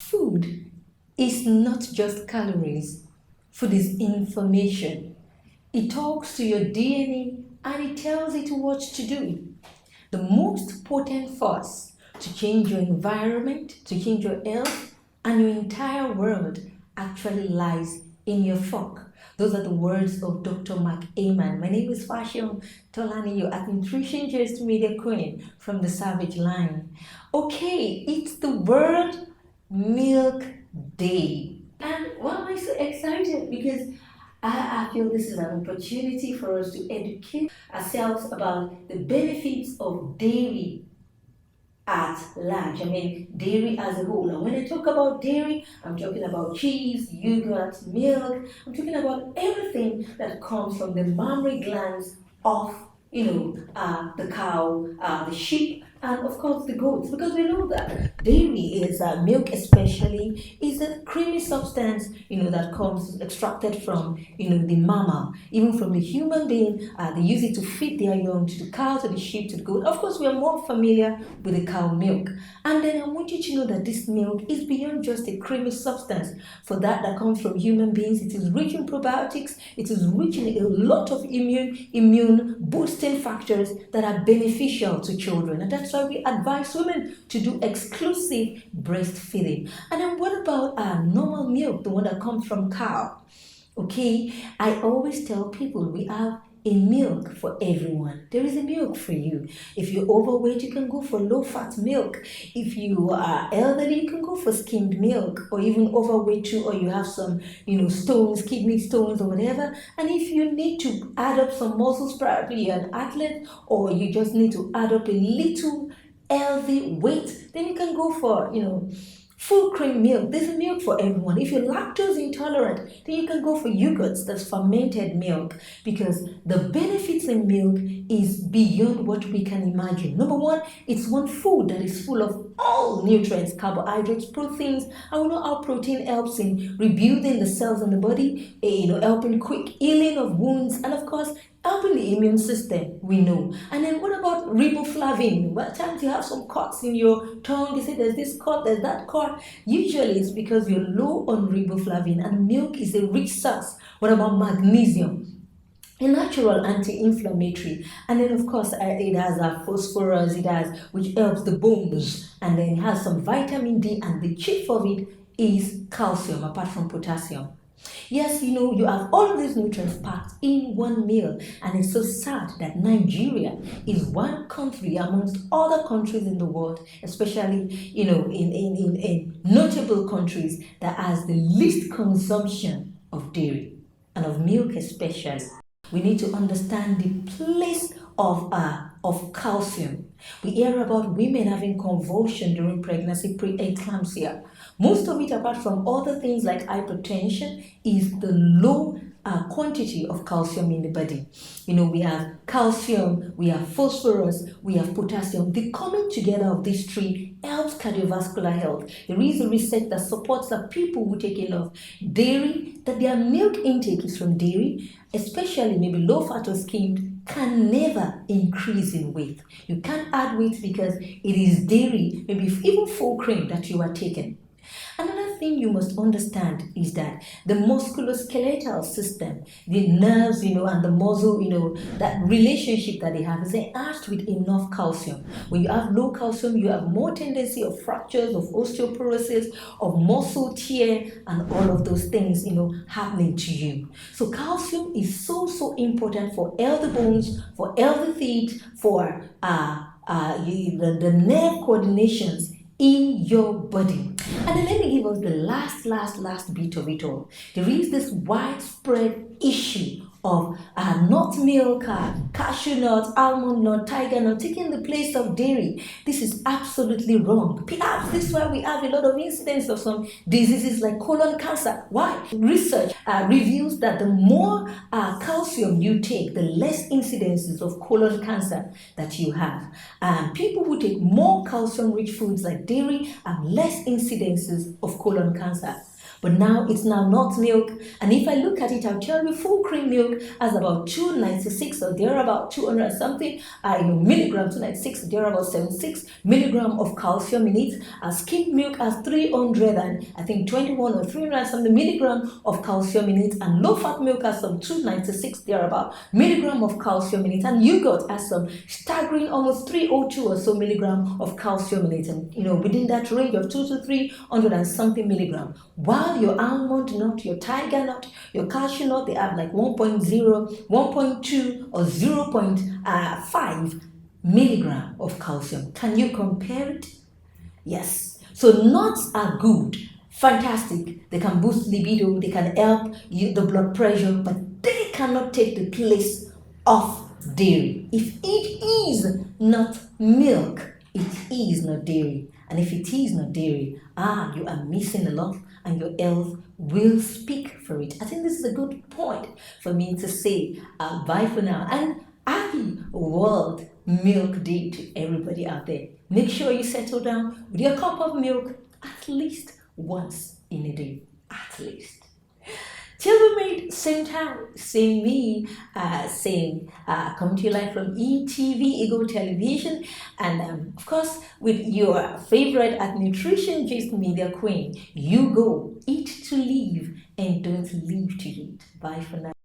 Food is not just calories, food is information. It talks to your DNA and it tells it what to do. The most potent force to change your environment, to change your health, and your entire world actually lies in your fork. Those are the words of Dr. Mark Aman. My name is Fashion Tolani, your at Nutrition Just Media Queen from the Savage Line. Okay, it's the World Milk Day. And why am I so excited? Because I feel this is an opportunity for us to educate ourselves about the benefits of dairy at large. I mean, dairy as a whole. And when I talk about dairy, I'm talking about cheese, yogurt, milk. I'm talking about everything that comes from the mammary glands of, the cow, the sheep, and of course the goats. Because we know that dairy is milk, especially, is a creamy substance, that comes extracted from, the mammal, even from the human being. They use it to feed their young, to the cow, to the sheep, to the goat. Of course, we are more familiar with the cow milk. And then I want you to know that this milk is beyond just a creamy substance. For that comes from human beings, it is rich in probiotics, it is rich in a lot of immune boosting factors that are beneficial to children. And that's why we advise women to do exclusive breastfeeding. And then what about normal milk, the one that comes from cow? Okay, I always tell people we have a milk for everyone. There is a milk for you. If you're overweight, you can go for low fat milk. If you are elderly, you can go for skimmed milk, or even overweight too, or you have some, stones, kidney stones, or whatever. And if you need to add up some muscles, probably you're an athlete, or you just need to add up a little healthy weight, then you can go for, full cream milk. There's milk for everyone. If you're lactose intolerant, then you can go for yogurts, that's fermented milk, because the benefits in milk is beyond what we can imagine. Number one, it's one food that is full of all nutrients, carbohydrates, proteins, and we know how protein helps in rebuilding the cells in the body, helping quick healing of wounds, and of course, helping the immune system, we know. And then what about riboflavin? Well, at times you have some cuts in your tongue, you say there's this cut, there's that cut. Usually it's because you're low on riboflavin, and milk is a rich source. What about magnesium? A natural anti-inflammatory, and then of course it has a phosphorus, which helps the bones, and then it has some vitamin D, and the chief of it is calcium apart from potassium. Yes, you have all of these nutrients packed in one meal, and it's so sad that Nigeria is one country amongst other countries in the world, especially in notable countries, that has the least consumption of dairy and of milk especially. We need to understand the place of calcium. We hear about women having convulsion during pregnancy, preeclampsia. Most of it, apart from other things like hypertension, is the low quantity of calcium in the body. We have calcium, we have phosphorus, we have potassium. The coming together of these three helps cardiovascular health. There is a research that supports that people who take enough dairy, that their milk intake is from dairy, especially maybe low fat or skimmed, can never increase in weight. You can't add weight because it is dairy, maybe even full cream, that you are taking. Another thing you must understand is that the musculoskeletal system, the nerves, and the muscle, that relationship that they have is enhanced with enough calcium. When you have low calcium, you have more tendency of fractures, of osteoporosis, of muscle tear, and all of those things, happening to you. So calcium is so important for healthy bones, for healthy feet, for the nerve coordinations in your body. And then let me give us the last bit of it all. There is this widespread issue of nut milk, cashew nut, almond nut, tiger nut taking the place of dairy. This is absolutely wrong. Perhaps this is why we have a lot of incidents of some diseases like colon cancer. Why? Research reveals that the more calcium you take, the less incidences of colon cancer that you have. People who take more calcium-rich foods like dairy have less incidences of colon cancer. But now it's now not milk. And if I look at it, I'll tell you full cream milk has about 296 or there about 200 something milligram, 296, there about 76 milligram of calcium in it. Skimmed milk has 300 and I think 21 or 300 something milligram of calcium in it. And low fat milk has some 296 there about milligram of calcium in it. And yogurt has some staggering almost 302 or so milligram of calcium in it. And within that range of 2 to 300 and something milligram. While your almond nut, your tiger nut, your cashew nut, they have like 1.0, 1.2 or 0.5 milligram of calcium. Can you compare it? Yes. So nuts are good, fantastic. They can boost libido, they can help the blood pressure, but they cannot take the place of dairy. If it is not milk, it is not dairy. And if it is not dairy, you are missing a lot and your health will speak for it. I think this is a good point for me to say bye for now. And happy World Milk Day to everybody out there. Make sure you settle down with your cup of milk at least once in a day. At least. Till we meet, same time, same me, same come to you live from ETV, Ego Television, and of course with your favorite at Nutrition Gist Media Queen. You go, eat to live and don't live to eat. Bye for now.